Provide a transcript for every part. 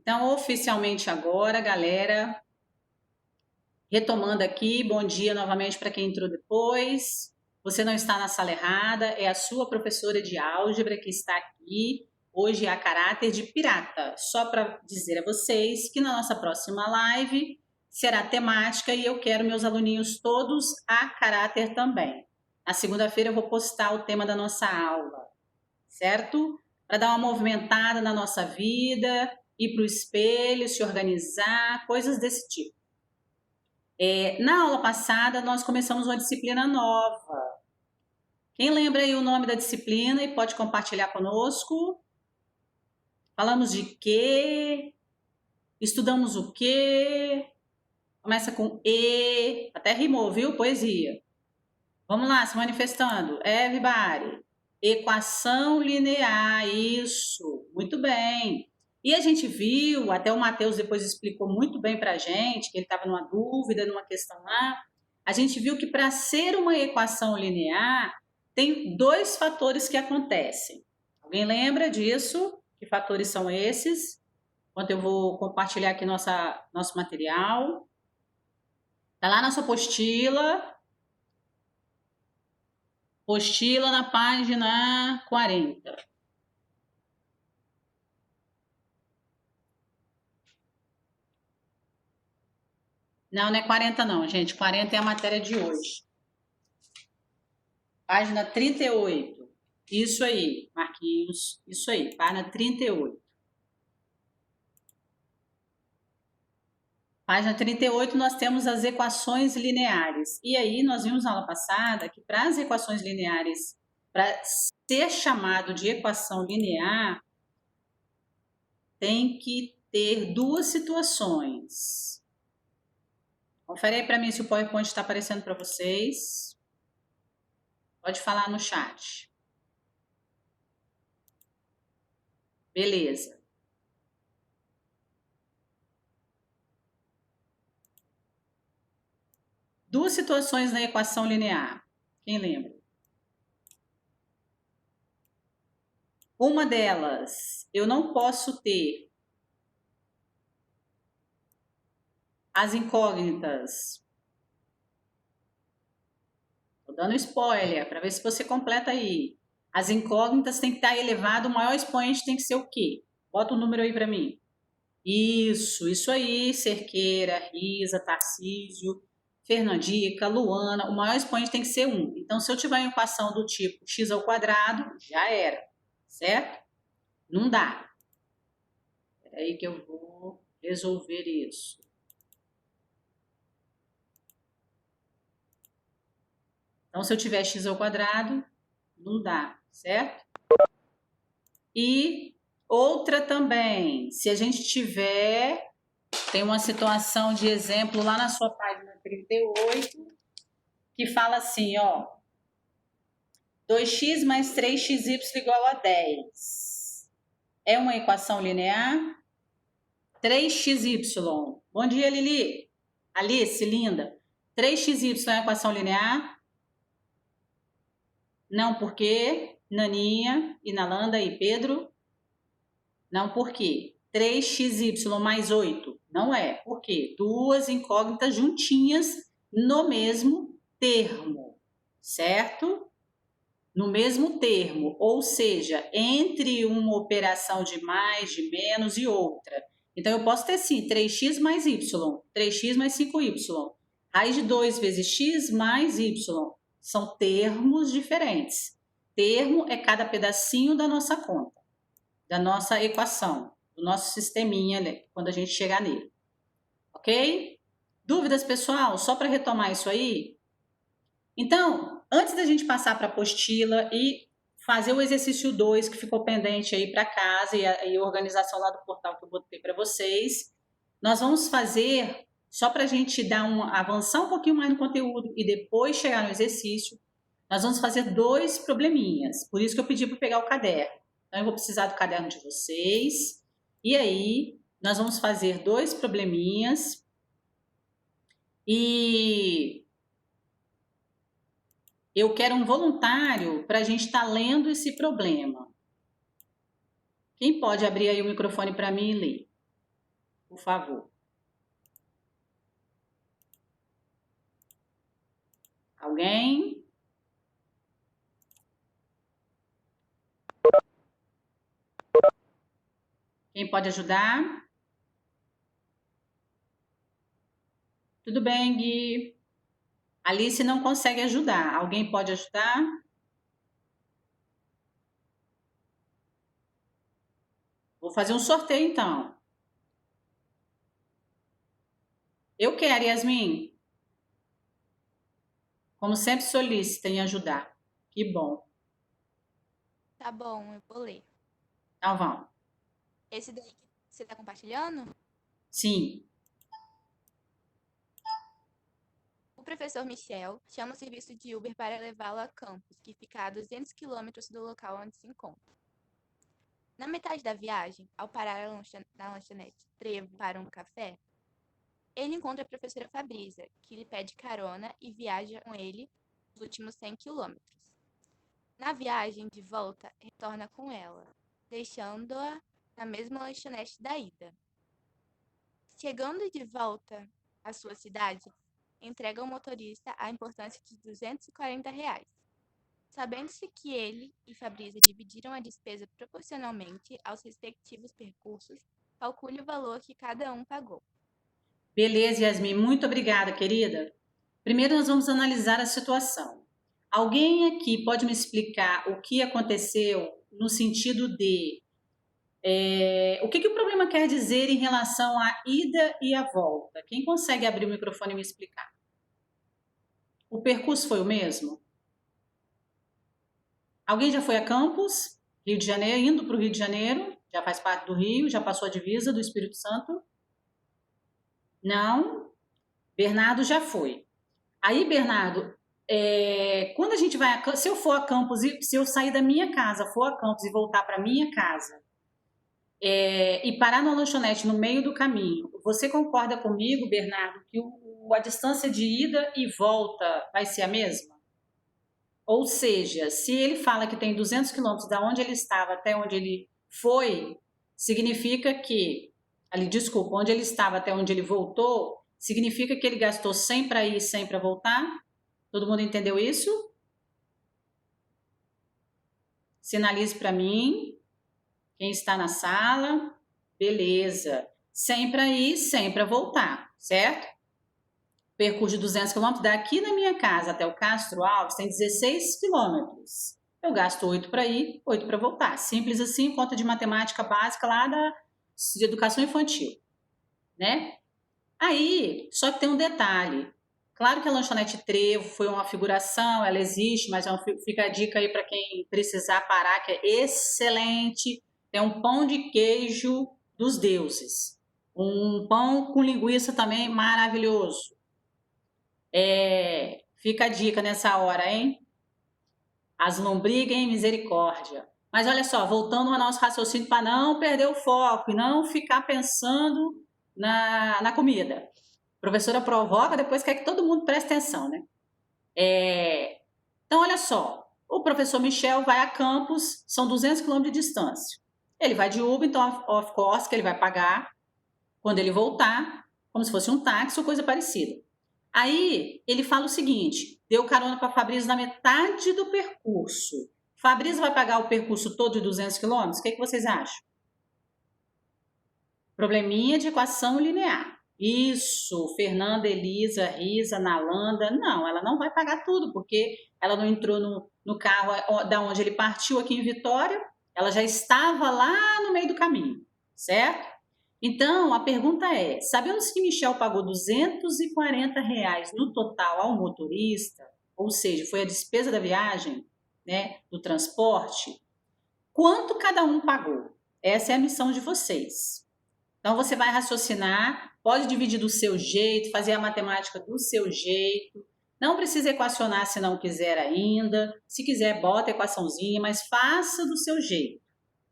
Então, oficialmente agora, galera, retomando aqui, bom dia novamente para quem entrou depois. Você não está na sala errada, é a sua professora de álgebra que está aqui. Hoje é a caráter de pirata. Só para dizer a vocês que na nossa próxima live será temática e eu quero meus aluninhos todos a caráter também. Na segunda-feira eu vou postar o tema da nossa aula, certo? Para dar uma movimentada na nossa vida, ir para o espelho, se organizar, coisas desse tipo. Na aula passada, nós começamos uma disciplina nova. Quem lembra aí o nome da disciplina e pode compartilhar conosco? Falamos de quê? Estudamos o quê? Começa com E, até rimou, viu? Poesia. Vamos lá, se manifestando. Everybody. Equação linear, isso. Muito bem. E a gente viu, até o Matheus depois explicou muito bem para a gente, que ele estava numa dúvida, numa questão lá. A gente viu que para ser uma equação linear, tem dois fatores que acontecem. Alguém lembra disso? Que fatores são esses? Enquanto eu vou compartilhar aqui nosso material. Está lá na sua apostila. Apostila na página 40. Não, não é 40 não, gente. 40 é a matéria de hoje. Página 38. Isso aí, Marquinhos. Isso aí, página 38. Página 38, nós temos as equações lineares. E aí, nós vimos na aula passada que para as equações lineares, para ser chamado de equação linear, tem que ter duas situações. Confere aí para mim se o PowerPoint está aparecendo para vocês. Pode falar no chat. Beleza. Duas situações na equação linear. Quem lembra? Uma delas, eu não posso ter as incógnitas. Estou dando spoiler para ver se você completa aí. As incógnitas têm que estar elevado, o maior expoente tem que ser o quê? Bota o número aí para mim. Isso aí, Cerqueira, Risa, Tarcísio, Fernandica, Luana, o maior expoente tem que ser 1. Então, se eu tiver uma equação do tipo x ao quadrado, já era, certo? Não dá. Espera aí que eu vou resolver isso. Então, se eu tiver x ao quadrado, não dá, certo? E outra também, se a gente tiver, tem uma situação de exemplo lá na sua página 38, que fala assim, ó, 2x mais 3xy igual a 10. É uma equação linear? 3xy. Bom dia, Lili. Alice, linda. 3xy é uma equação linear? Não, por quê? Naninha, Inalanda e Pedro? Não, por quê? 3xy mais 8? Não é. Por quê? Duas incógnitas juntinhas no mesmo termo, certo? No mesmo termo, ou seja, entre uma operação de mais, de menos e outra. Então, eu posso ter sim 3x mais y, 3x mais 5y. Raiz de 2 vezes x mais y. São termos diferentes. Termo é cada pedacinho da nossa conta, da nossa equação, do nosso sisteminha, né, quando a gente chegar nele. Ok? Dúvidas, pessoal? Só para retomar isso aí? Então, antes da gente passar para a apostila e fazer o exercício 2, que ficou pendente aí para casa, e a organização lá do portal que eu botei para vocês, nós vamos fazer, só para a gente avançar um pouquinho mais no conteúdo e depois chegar no exercício, nós vamos fazer 2 probleminhas. Por isso que eu pedi para pegar o caderno. Então, eu vou precisar do caderno de vocês. E aí, nós vamos fazer 2 probleminhas. E eu quero um voluntário para a gente estar lendo esse problema. Quem pode abrir aí o microfone para mim e ler? por favor. Alguém? Quem pode ajudar? Tudo bem, Gui. Alice não consegue ajudar. Alguém pode ajudar? Vou fazer um sorteio, então. Eu quero, Yasmin. Como sempre, solícita em ajudar. Que bom. Tá bom, eu vou ler. Então, vamos. Esse daí que você tá compartilhando? Sim. O professor Michel chama o serviço de Uber para levá-lo a campus, que fica a 200 quilômetros do local onde se encontra. Na metade da viagem, ao parar na lanchonete Trevo para um café, ele encontra a professora Fabrícia, que lhe pede carona e viaja com ele os últimos 100 quilômetros. Na viagem de volta, retorna com ela, deixando-a na mesma lanchonete da ida. Chegando de volta à sua cidade, entrega ao motorista a importância de R$ 240. Sabendo-se que ele e Fabrícia dividiram a despesa proporcionalmente aos respectivos percursos, calcule o valor que cada um pagou. Beleza, Yasmin. Muito obrigada, querida. Primeiro, nós vamos analisar a situação. Alguém aqui pode me explicar o que aconteceu no sentido de o que o problema quer dizer em relação à ida e à volta? Quem consegue abrir o microfone e me explicar? O percurso foi o mesmo? Alguém já foi a Campos, Rio de Janeiro, indo para o Rio de Janeiro? Já faz parte do Rio? Já passou a divisa do Espírito Santo? Não? Bernardo já foi. Aí, Bernardo, quando a gente vai a, se eu for a Campos, se eu sair da minha casa, for a Campos e voltar para minha casa, e parar na lanchonete no meio do caminho, você concorda comigo, Bernardo, que a distância de ida e volta vai ser a mesma? Ou seja, se ele fala que tem 200 quilômetros da onde ele estava até onde ele foi, significa que, ali, desculpa, onde ele estava até onde ele voltou, significa que ele gastou 100 para ir e 100 para voltar? Todo mundo entendeu isso? Sinalize para mim. Quem está na sala? Beleza. 100 para ir, 100 para voltar, certo? Percurso de 200 quilômetros daqui da minha casa até o Castro Alves tem 16 quilômetros. Eu gasto 8 para ir, 8 para voltar. Simples assim, conta de matemática básica lá de educação infantil, né? Aí, só que tem um detalhe. Claro que a lanchonete Trevo foi uma figuração, ela existe, mas fica a dica aí para quem precisar parar, que é excelente. Tem um pão de queijo dos deuses. Um pão com linguiça também maravilhoso. Fica a dica nessa hora, hein? As lombrigas em misericórdia. Mas olha só, voltando ao nosso raciocínio para não perder o foco e não ficar pensando na comida. A professora provoca, depois quer que todo mundo preste atenção, né? Então, olha só, o professor Michel vai a Campos, são 200 quilômetros de distância. Ele vai de Uber, então, of course, que ele vai pagar quando ele voltar, como se fosse um táxi ou coisa parecida. Aí, ele fala o seguinte, deu carona para Fabrício na metade do percurso. Fabrício vai pagar o percurso todo de 200 quilômetros? O que vocês acham? Probleminha de equação linear. Isso, Fernanda, Elisa, Risa, Nalanda, não, ela não vai pagar tudo, porque ela não entrou no carro da onde ele partiu aqui em Vitória, ela já estava lá no meio do caminho, certo? Então, a pergunta é, sabemos que Michel pagou R$ 240 no total ao motorista, ou seja, foi a despesa da viagem, né, do transporte, quanto cada um pagou? Essa é a missão de vocês. Então, você vai raciocinar, pode dividir do seu jeito, fazer a matemática do seu jeito. Não precisa equacionar se não quiser ainda. Se quiser, bota a equaçãozinha, mas faça do seu jeito,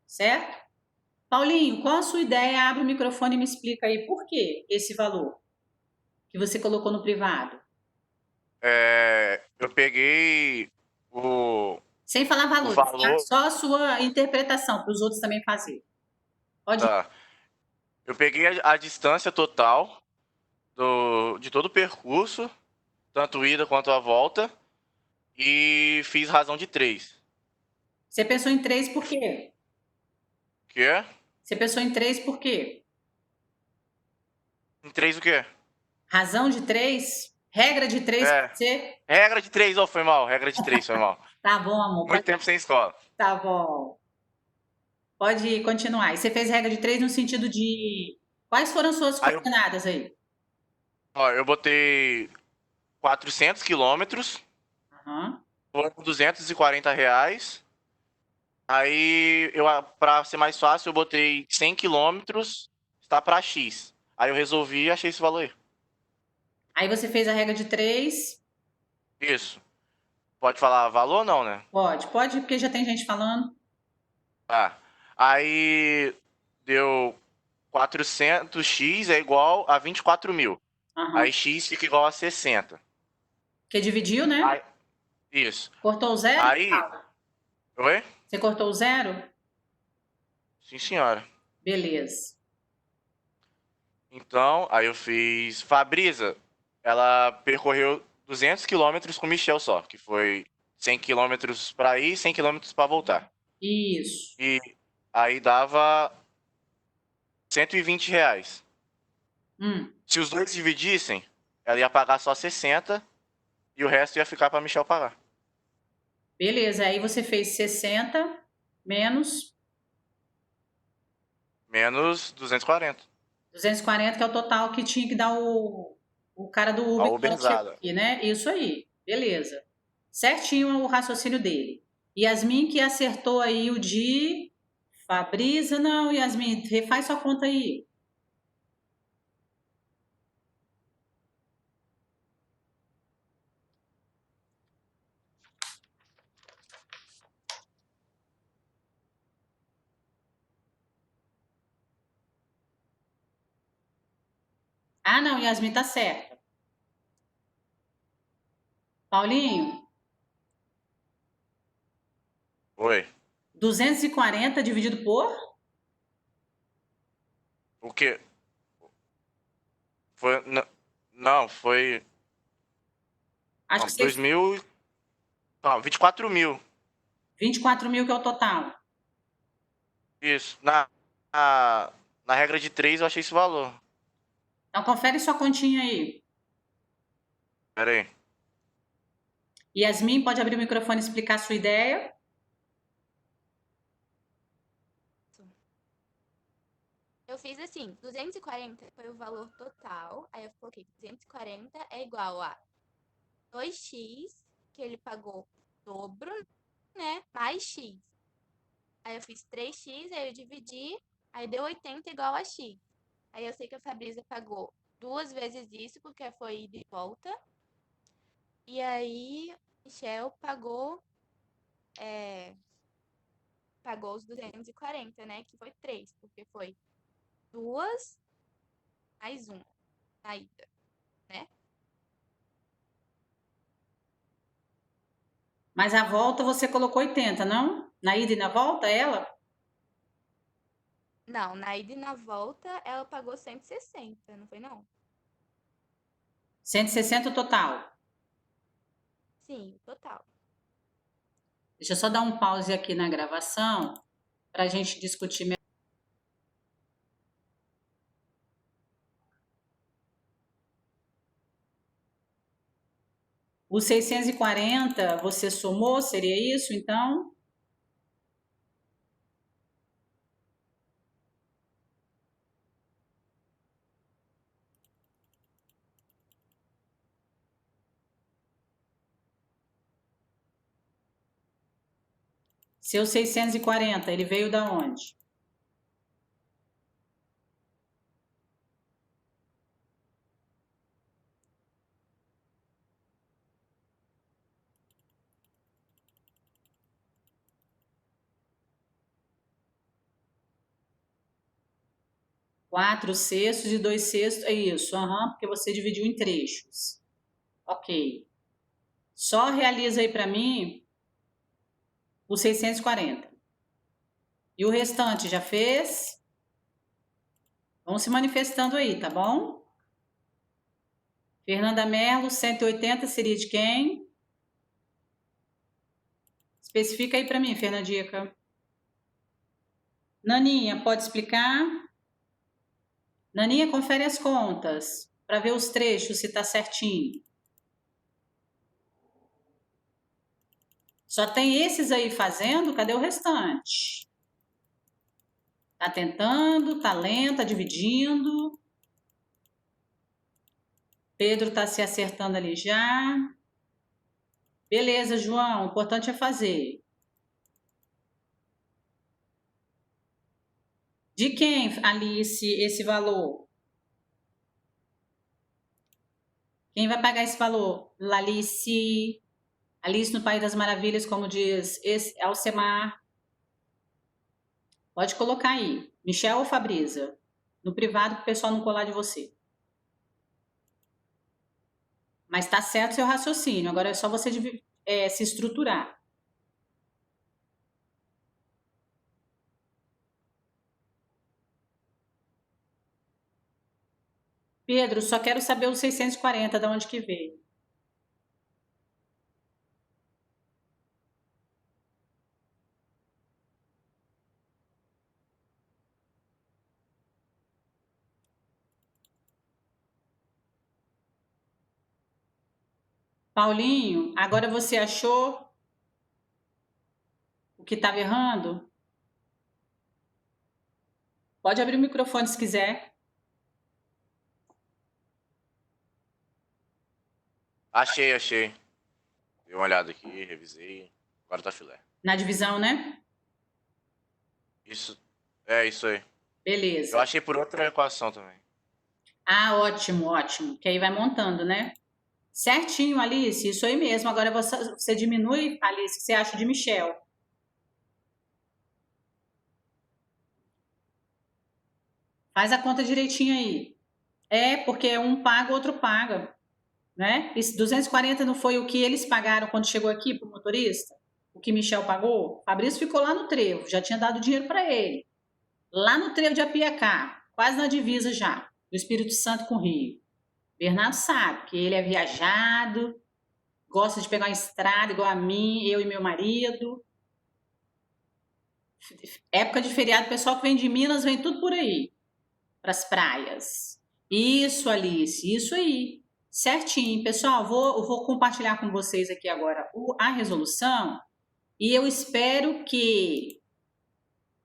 certo? Paulinho, qual a sua ideia? Abre o microfone e me explica aí por que esse valor que você colocou no privado. Eu peguei o Sem falar valores, tá? valor. Só a sua interpretação, para os outros também fazerem. Pode ir. Tá. Eu peguei a distância total de todo o percurso, tanto ida quanto a volta, e fiz razão de 3. Você pensou em 3 por quê? Que é? Você pensou em 3 por quê? Em 3 o quê? Razão de 3? Regra de 3 É. pode ser? Regra de 3, oh, foi mal. Regra de 3, foi mal. Tá bom, amor. Muito tempo sem escola. Tá bom. Pode continuar. E você fez regra de 3 no sentido de. Quais foram suas Aí coordenadas aí? eu botei 400 quilômetros, Aham. foram R$ 240. Aí, pra ser mais fácil, eu botei 100 quilômetros, está pra X. Aí eu resolvi e achei esse valor aí. Aí você fez a regra de 3. Isso. Pode falar valor ou não, né? Pode, porque já tem gente falando. Tá. Aí deu 400x é igual a 24 mil. Aham. Aí x fica igual a 60. Porque dividiu, né? Aí, isso. Cortou o zero? Aí. Oi? Você cortou o zero? Sim, senhora. Beleza. Então, aí eu fiz. Fabrisa, ela percorreu 200 quilômetros com o Michel só, que foi 100 quilômetros para ir e 100 quilômetros para voltar. Isso. E aí dava R$ 120. Hum. Se os dois dividissem, ela ia pagar só 60 e o resto ia ficar para Michel pagar. Beleza. Aí você fez 60 menos Menos 240. 240, que é o total que tinha que dar o cara do A Uber na hora que chegou uberzada. aqui, né? Isso aí. Beleza. Certinho o raciocínio dele. Yasmin que acertou aí o de Fabrícia. Não, Yasmin, refaz sua conta aí. Ah, não, Yasmin tá certa. Paulinho, Oi. 240 dividido por? O quê? Foi. Não, foi. Acho Não, que 2 vocês. mil. Não, 24 mil. 24 mil que é o total. Isso. Na regra de 3 eu achei esse valor. Então confere sua continha aí. Pera aí. Yasmin, pode abrir o microfone e explicar a sua ideia? Eu fiz assim, 240 foi o valor total, aí eu coloquei 240 é igual a 2x, que ele pagou dobro, né, mais x. Aí eu fiz 3x, aí eu dividi, aí deu 80 igual a x. Aí eu sei que a Fabrícia pagou 2 vezes isso, porque foi ida e volta. E aí, Michel pagou os 240, né? Que foi 3, porque foi 2 mais 1 na ida, né? Mas a volta você colocou 80, não? Na ida e na volta, ela? Não, na ida e na volta ela pagou 160, não foi não? 160 o total. Sim, total. Deixa eu só dar um pause aqui na gravação para a gente discutir melhor. Os 640 você somou, seria isso, então? Seu 640, ele veio da onde? Quatro sextos e 2/6, é isso, porque você dividiu em trechos. Ok. Só realiza aí para mim os 640. E o restante já fez? Vão se manifestando aí, tá bom? Fernanda Merlo, 180 seria de quem? Especifica aí para mim, Fernandica. Naninha, pode explicar? Naninha, confere as contas para ver os trechos, se tá certinho. Só tem esses aí fazendo, cadê o restante? Tá tentando, tá lento, tá dividindo. Pedro tá se acertando ali já. Beleza, João, o importante é fazer. De quem, Alice, esse valor? Quem vai pagar esse valor? Lalice. Alice no País das Maravilhas, como diz Alcemar. Pode colocar aí. Michel ou Fabrisa? No privado, para o pessoal não colar de você. Mas tá certo seu raciocínio. Agora é só você se estruturar. Pedro, só quero saber os 640, de onde que veio. Paulinho, agora você achou o que estava errando? Pode abrir o microfone se quiser. Achei. Dei uma olhada aqui, revisei. Agora tá filé. Na divisão, né? Isso. É isso aí. Beleza. Eu achei por outra equação também. Ah, ótimo, ótimo. Que aí vai montando, né? Certinho, Alice, isso aí mesmo. Agora você diminui, Alice, o que você acha de Michel? Faz a conta direitinho aí. É, porque um paga, o outro paga, né? Esse 240 não foi o que eles pagaram quando chegou aqui pro motorista? O que Michel pagou? Fabrício ficou lá no trevo, já tinha dado dinheiro para ele. Lá no trevo de Apiacá, quase na divisa já, do Espírito Santo com o Rio. Bernardo sabe que ele é viajado, gosta de pegar uma estrada igual a mim, eu e meu marido. Época de feriado, o pessoal que vem de Minas vem tudo por aí, para as praias. Isso, Alice, isso aí. Certinho. Pessoal, vou compartilhar com vocês aqui agora a resolução e eu espero que...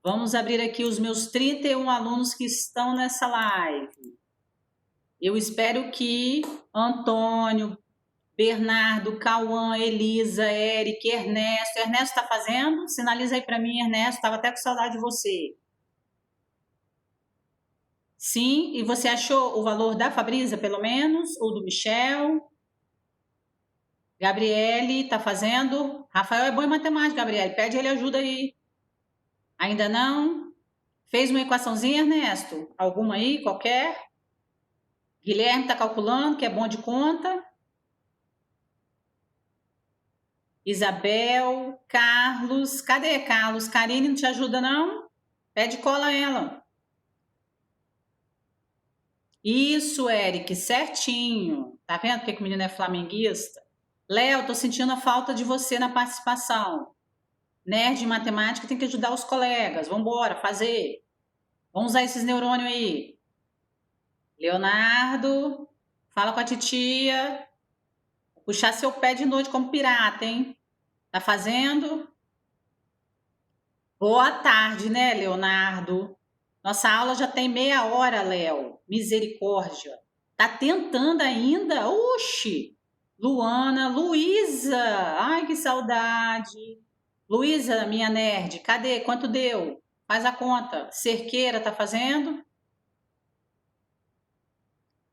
Vamos abrir aqui os meus 31 alunos que estão nessa live. Eu espero que Antônio, Bernardo, Cauã, Elisa, Eric, Ernesto. Ernesto está fazendo? Sinaliza aí para mim, Ernesto. Estava até com saudade de você. Sim, e você achou o valor da Fabrisa, pelo menos? Ou do Michel? Gabriele, está fazendo? Rafael é bom em matemática, Gabriele. Pede ele ajuda aí. Ainda não? Fez uma equaçãozinha, Ernesto? Alguma aí, qualquer? Guilherme está calculando, que é bom de conta. Isabel, Carlos. Cadê Carlos? Karine não te ajuda, não? Pede cola a ela. Isso, Eric, certinho. Tá vendo porque que o menino é flamenguista? Léo, tô sentindo a falta de você na participação. Nerd de matemática tem que ajudar os colegas. Vamos embora, fazer. Vamos usar esses neurônios aí. Leonardo, fala com a titia. Vou puxar seu pé de noite como pirata, hein? Tá fazendo? Boa tarde, né, Leonardo? Nossa aula já tem meia hora, Léo. Misericórdia. Tá tentando ainda? Oxi! Luana, Luísa. Ai, que saudade. Luísa, minha nerd, cadê? Quanto deu? Faz a conta. Cerqueira tá fazendo?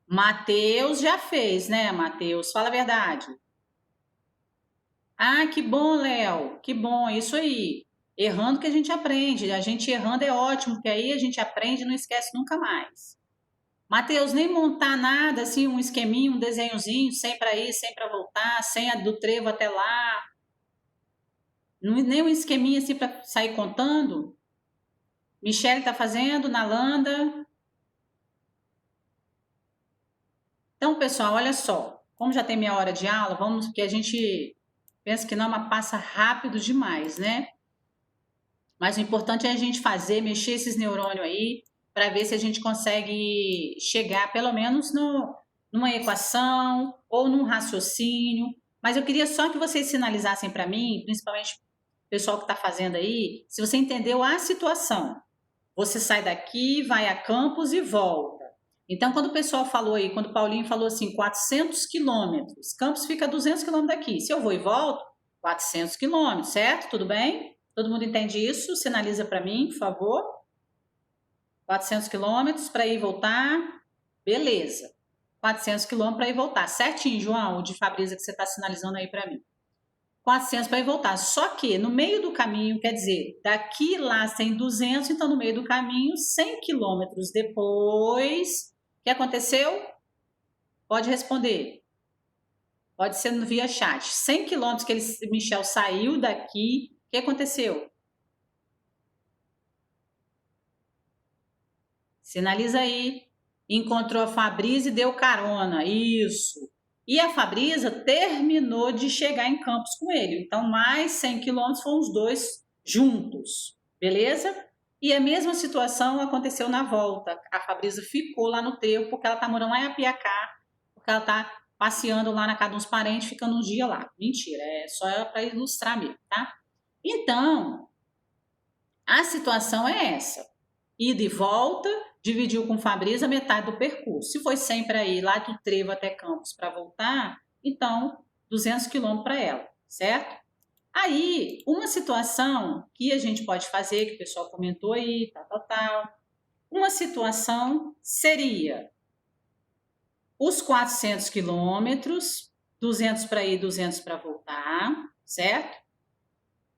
Matheus já fez, né, Matheus? Fala a verdade. Ah, que bom, Léo. Que bom, isso aí. Errando que a gente aprende. A gente errando é ótimo, porque aí a gente aprende e não esquece nunca mais. Matheus, nem montar nada, assim, um esqueminho, um desenhozinho, sem para ir, sem para voltar, sem a do trevo até lá. Nem um esqueminha assim para sair contando. Michele tá fazendo, Nalanda. Então, pessoal, olha só. Como já tem meia hora de aula, vamos que a gente pensa que não, mas passa rápido demais, né? Mas o importante é a gente fazer, mexer esses neurônios aí, para ver se a gente consegue chegar pelo menos numa equação ou num raciocínio. Mas eu queria só que vocês sinalizassem para mim, principalmente o pessoal que está fazendo aí, se você entendeu a situação. Você sai daqui, vai a Campos e volta. Então, quando o pessoal falou aí, quando o Paulinho falou assim, 400 quilômetros, Campos fica 200 quilômetros daqui. Se eu vou e volto, 400 quilômetros, certo? Tudo bem? Todo mundo entende isso? Sinaliza para mim, por favor. 400 quilômetros para ir e voltar. Beleza. 400 quilômetros para ir e voltar. Certinho, João, o de Fabrícia que você está sinalizando aí para mim. 400 para ir e voltar. Só que no meio do caminho, quer dizer, daqui lá tem 200, então no meio do caminho, 100 quilômetros depois, o que aconteceu? Pode responder. Pode ser via chat. 100 quilômetros que Michel saiu daqui, o que aconteceu? Sinaliza aí. Encontrou a Fabrícia e deu carona. Isso. E a Fabrícia terminou de chegar em Campos com ele. Então, mais 100 quilômetros foram os dois juntos. Beleza? E a mesma situação aconteceu na volta. A Fabrícia ficou lá no trevo porque ela tá morando lá em Apiacá, porque ela tá passeando lá na casa dos parentes, ficando um dia lá. Mentira, é só para ilustrar mesmo, tá? Então, a situação é essa. Ida e volta, dividiu com Fabrícia metade do percurso. Se foi sempre aí, lá do trevo até Campos para voltar, então 200 quilômetros para ela, certo? Aí, uma situação que a gente pode fazer, que o pessoal comentou aí, tal. Uma situação seria os 400 quilômetros, 200 para ir, 200 para voltar, certo?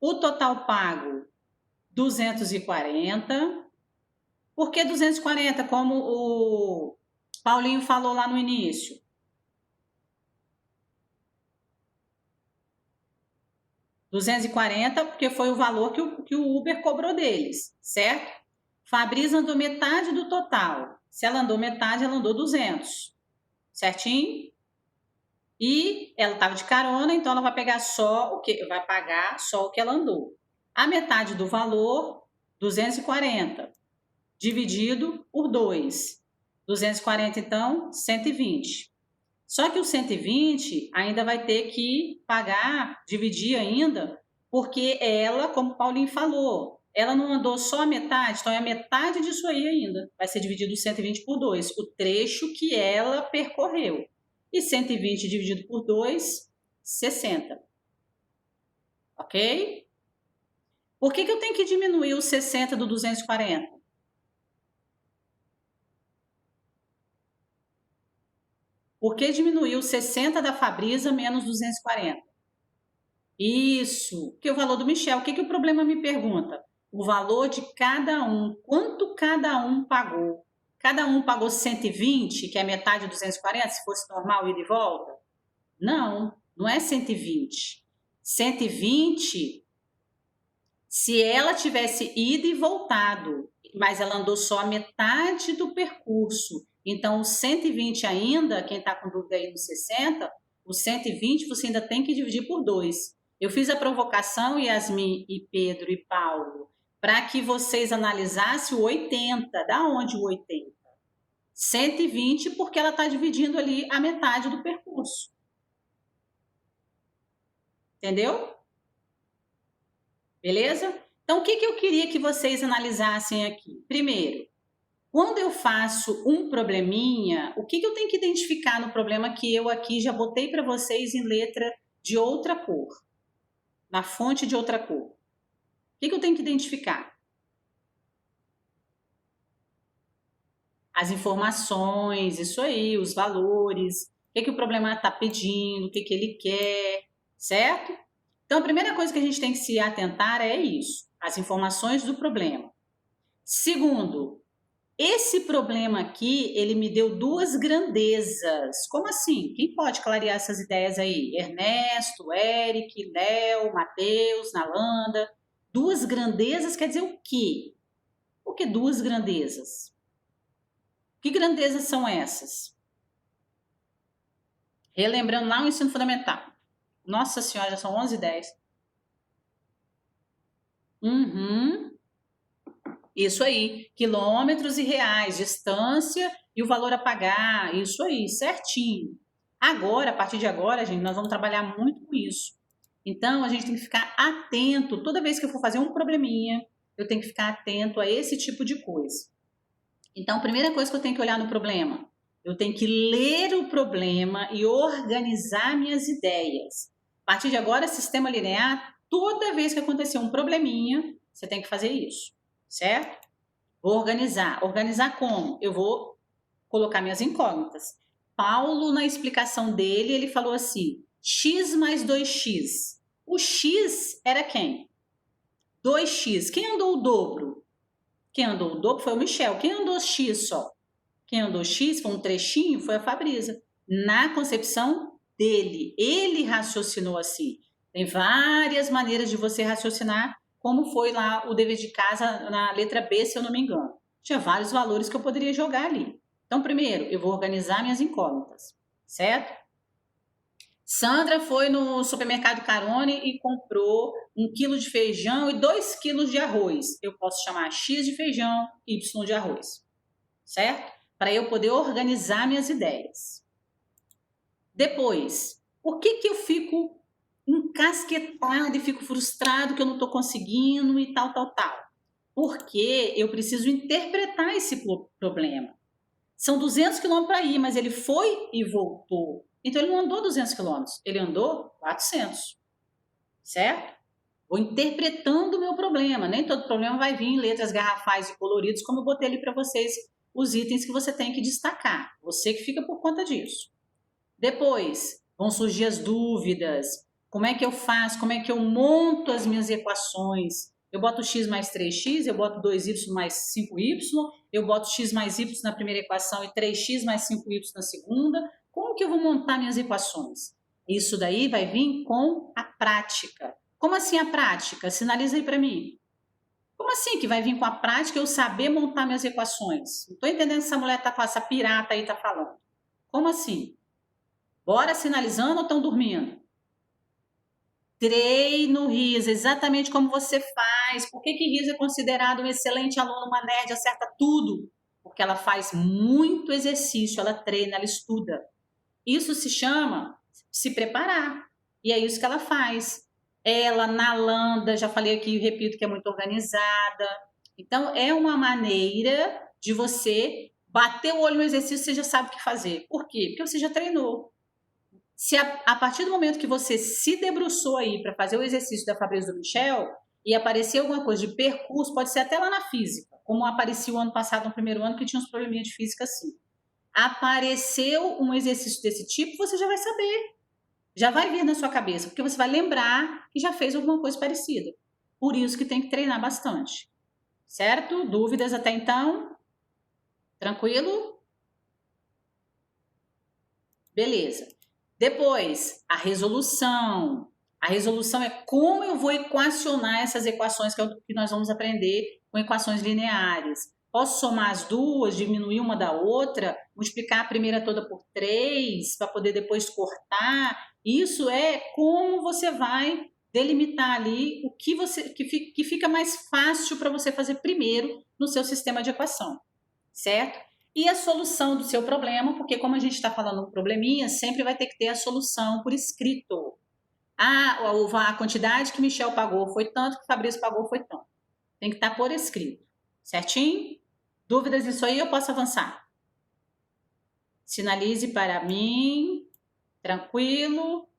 O total pago, 240. Por que 240? Como o Paulinho falou lá no início. $240, porque foi o valor que o Uber cobrou deles, certo? Fabrícia andou metade do total. Se ela andou metade, ela andou 200. Certinho? E ela estava de carona, então ela vai pegar só o que vai pagar só o que ela andou. A metade do valor, 240, dividido por 2. 240, então, 120. Só que o 120 ainda vai ter que pagar, dividir ainda, porque ela, como o Paulinho falou, ela não andou só a metade, então é a metade disso aí ainda. Vai ser dividido o 120 por 2, o trecho que ela percorreu. E 120 dividido por 2, 60. Ok? Por que eu tenho que diminuir o 60 do 240? Por que diminuiu 60 da Fabrícia menos 240? Isso, que é o valor do Michel. O que o problema me pergunta? O valor de cada um. Quanto cada um pagou? Cada um pagou 120, que é metade de 240, se fosse normal ida e volta? Não, não é 120. 120, se ela tivesse ido e voltado, mas ela andou só a metade do percurso. Então, o 120 ainda, quem está com dúvida aí no 60, o 120 você ainda tem que dividir por 2. Eu fiz a provocação, Yasmin e Pedro e Paulo, para que vocês analisassem o 80. Da onde o 80? 120, porque ela está dividindo ali a metade do percurso. Entendeu? Beleza? Então, o que eu queria que vocês analisassem aqui? Primeiro, quando eu faço um probleminha, o que eu tenho que identificar no problema que eu aqui já botei para vocês em letra de outra cor? Na fonte de outra cor. O que eu tenho que identificar? As informações, isso aí, os valores, o que o problema está pedindo, o que ele quer, certo? Então, a primeira coisa que a gente tem que se atentar é isso, as informações do problema. Segundo, esse problema aqui, ele me deu duas grandezas. Como assim? Quem pode clarear essas ideias aí? Ernesto, Eric, Léo, Matheus, Nalanda. Duas grandezas quer dizer o quê? O que duas grandezas? Que grandezas são essas? Relembrando lá o ensino fundamental. Nossa senhora, já são 11h10. Isso aí. Quilômetros e reais, distância e o valor a pagar. Isso aí, certinho. Agora, a partir de agora, gente, nós vamos trabalhar muito com isso. Então, a gente tem que ficar atento. Toda vez que eu for fazer um probleminha, eu tenho que ficar atento a esse tipo de coisa. Então, a primeira coisa que eu tenho que olhar no problema, eu tenho que ler o problema e organizar minhas ideias. A partir de agora, sistema linear, toda vez que acontecer um probleminha, você tem que fazer isso, certo? Vou organizar. Organizar como? Eu vou colocar minhas incógnitas. Paulo, na explicação dele, ele falou assim, x mais 2x. O x era quem? 2x. Quem andou o dobro? Quem andou o dobro foi o Michel. Quem andou x só? Quem andou x foi um trechinho, foi a Fabrisa. Na concepção dele, ele raciocinou assim. Tem várias maneiras de você raciocinar, como foi lá o dever de casa na letra B, se eu não me engano. Tinha vários valores que eu poderia jogar ali. Então, primeiro, eu vou organizar minhas incógnitas, certo? Sandra foi no supermercado Carone e comprou 1 quilo de feijão e 2 quilos de arroz. Eu posso chamar X de feijão, Y de arroz, certo? Para eu poder organizar minhas ideias. Depois, por que eu fico encasquetado e fico frustrado que eu não estou conseguindo e tal? Porque eu preciso interpretar esse problema. São 200 quilômetros para ir, mas ele foi e voltou. Então, ele não andou 200 quilômetros, ele andou 400, certo? Vou interpretando o meu problema. Nem todo problema vai vir em letras garrafais e coloridos, como eu botei ali para vocês os itens que você tem que destacar. Você que fica por conta disso. Depois, vão surgir as dúvidas. Como é que eu faço? Como é que eu monto as minhas equações? Eu boto x mais 3x, eu boto 2y mais 5y, eu boto x mais y na primeira equação e 3x mais 5y na segunda. Como que eu vou montar minhas equações? Isso daí vai vir com a prática. Como assim a prática? Sinaliza aí para mim. Como assim que vai vir com a prática eu saber montar minhas equações? Não estou entendendo se essa mulher tá com essa pirata aí tá falando. Como assim? Bora sinalizando ou estão dormindo? Treino, Risa, exatamente como você faz. Por que Risa é considerado um excelente aluno, uma nerd, acerta tudo? Porque ela faz muito exercício, ela treina, ela estuda. Isso se chama se preparar. E é isso que ela faz. Ela, Nalanda, já falei aqui e repito que é muito organizada. Então, é uma maneira de você bater o olho no exercício, você já sabe o que fazer. Por quê? Porque você já treinou. Se a partir do momento que você se debruçou aí para fazer o exercício da Fabrício do Michel e aparecer alguma coisa de percurso, pode ser até lá na física, como apareceu o ano passado, no primeiro ano, que tinha uns probleminhas de física assim. Apareceu um exercício desse tipo, você já vai saber. Já vai vir na sua cabeça, porque você vai lembrar que já fez alguma coisa parecida. Por isso que tem que treinar bastante. Certo? Dúvidas até então? Tranquilo? Beleza. Depois, a resolução. A resolução é como eu vou equacionar essas equações que nós vamos aprender com equações lineares. Posso somar as duas, diminuir uma da outra, multiplicar a primeira toda por 3, para poder depois cortar. Isso é como você vai delimitar ali o que fica mais fácil para você fazer primeiro no seu sistema de equação, certo? E a solução do seu problema, porque como a gente está falando um probleminha, sempre vai ter que ter a solução por escrito. A quantidade que Michel pagou foi tanto, que Fabrício pagou foi tanto. Tem que estar por escrito. Certinho? Dúvidas disso aí, eu posso avançar. Sinalize para mim. Tranquilo.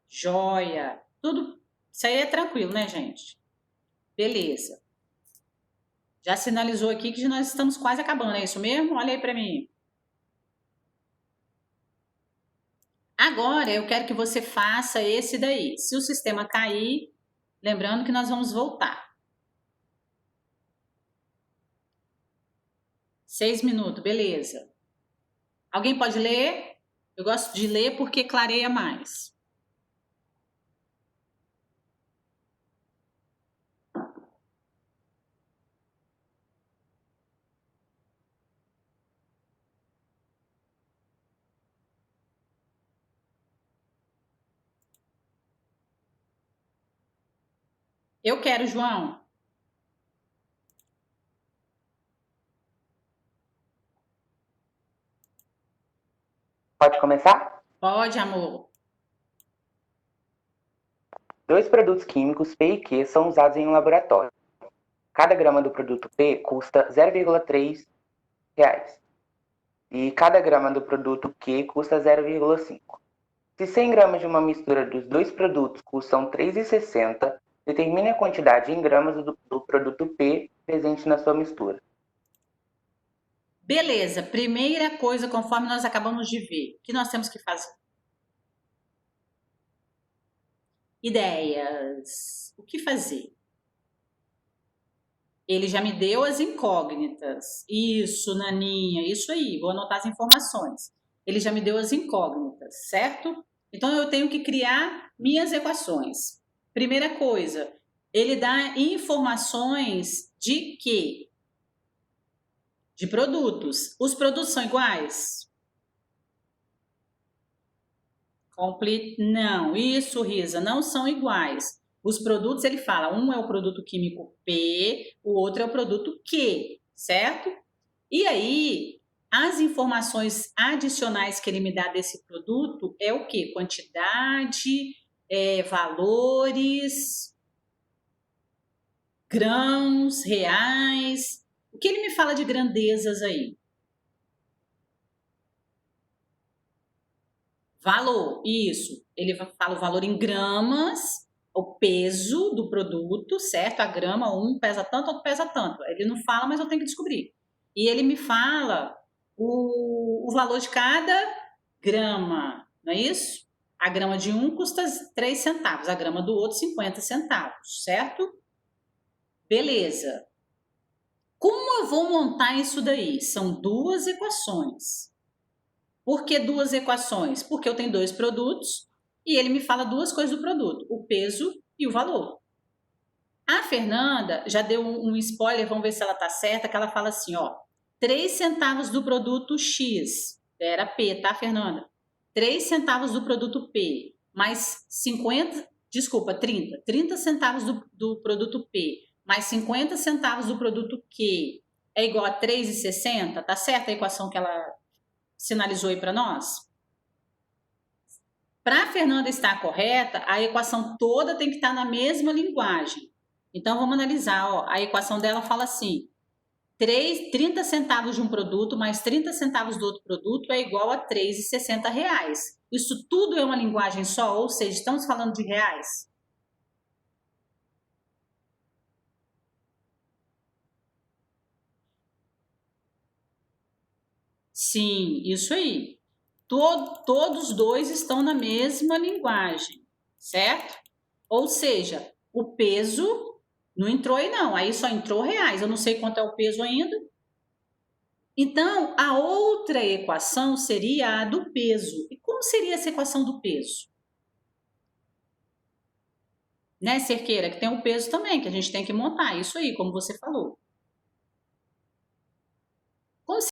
Joia. Tudo. Isso aí é tranquilo, né, gente? Beleza. Já sinalizou aqui que nós estamos quase acabando, é isso mesmo? Olha aí para mim. Agora, eu quero que você faça esse daí. Se o sistema cair, lembrando que nós vamos voltar. 6 minutos, beleza. Alguém pode ler? Eu gosto de ler porque clareia mais. Eu quero, João. Pode começar? Pode, amor. 2 produtos químicos P e Q são usados em um laboratório. Cada grama do produto P custa 0,3 reais. E cada grama do produto Q custa 0,5. Se 100 gramas de uma mistura dos 2 produtos custam 3,60, determine a quantidade em gramas do produto P presente na sua mistura. Beleza, primeira coisa, conforme nós acabamos de ver, o que nós temos que fazer? Ideias. O que fazer? Ele já me deu as incógnitas. Isso, Naninha, isso aí. Vou anotar as informações. Ele já me deu as incógnitas, certo? Então, eu tenho que criar minhas equações. Primeira coisa, ele dá informações de quê? De produtos. Os produtos são iguais? Não, isso, Risa, não são iguais. Os produtos, ele fala, um é o produto químico P, o outro é o produto Q, certo? E aí, as informações adicionais que ele me dá desse produto é o quê? Quantidade, valores, grãos, reais. O que ele me fala de grandezas aí? Valor, isso. Ele fala o valor em gramas, o peso do produto, certo? A grama, um pesa tanto, outro pesa tanto. Ele não fala, mas eu tenho que descobrir. E ele me fala o valor de cada grama, não é isso? A grama de um custa 3 centavos, a grama do outro 50 centavos, certo? Beleza. Como eu vou montar isso daí? São 2 equações. Por que 2 equações? Porque eu tenho 2 produtos e ele me fala 2 coisas do produto, o peso e o valor. A Fernanda já deu um spoiler, vamos ver se ela tá certa, que ela fala assim, ó, 3 centavos do produto X, era P, tá, Fernanda? 3 centavos do produto P, mais 30 centavos do produto P, mais 50 centavos do produto Q, é igual a 3,60, tá certa a equação que ela sinalizou aí para nós? Para a Fernanda estar correta, a equação toda tem que estar na mesma linguagem. Então, vamos analisar. Ó, a equação dela fala assim, 30 centavos de um produto mais 30 centavos do outro produto é igual a 3,60 reais. Isso tudo é uma linguagem só, ou seja, estamos falando de reais? Sim, isso aí. Todos dois estão na mesma linguagem, certo? Ou seja, o peso não entrou aí não, aí só entrou reais, eu não sei quanto é o peso ainda. Então, a outra equação seria a do peso. E como seria essa equação do peso? Né, Cerqueira? Que tem o peso também, que a gente tem que montar, isso aí, como você falou.